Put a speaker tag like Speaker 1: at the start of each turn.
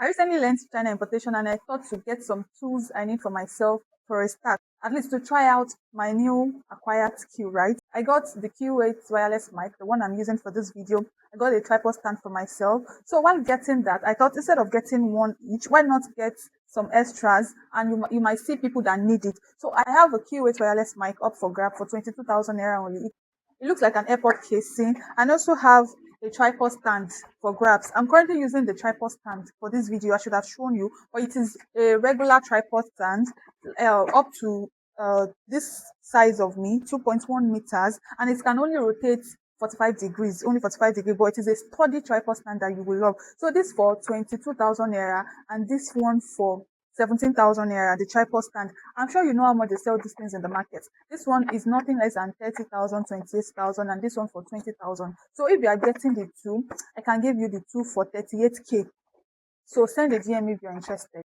Speaker 1: I recently learned China importation and I thought to get some tools I need for myself for a start, at least to try out my new acquired skill, right? I got the Q8 wireless mic, the one I'm using for this video. I got a tripod stand for myself. So while getting that, I thought instead of getting one each, why not get some extras? And you might see people that need it. So I have a Q8 wireless mic up for grab for 22,000 naira only. It looks like an airport casing, and also have a tripod stand for grabs. I'm currently using the tripod stand for this video. I should have shown you, but it is a regular tripod stand up to this size of me, 2.1 meters, and it can only rotate 45 degrees, only 45 degrees, but it is a sturdy tripod stand that you will love. So this for 22,000 naira, and this one for 17,000 naira, the tripod stand. I'm sure you know how much they sell these things in the market. This one is nothing less than 30,000, 28,000, and this one for 20,000. So if you are getting the two, I can give you the two for 38k. So send a DM if you're interested.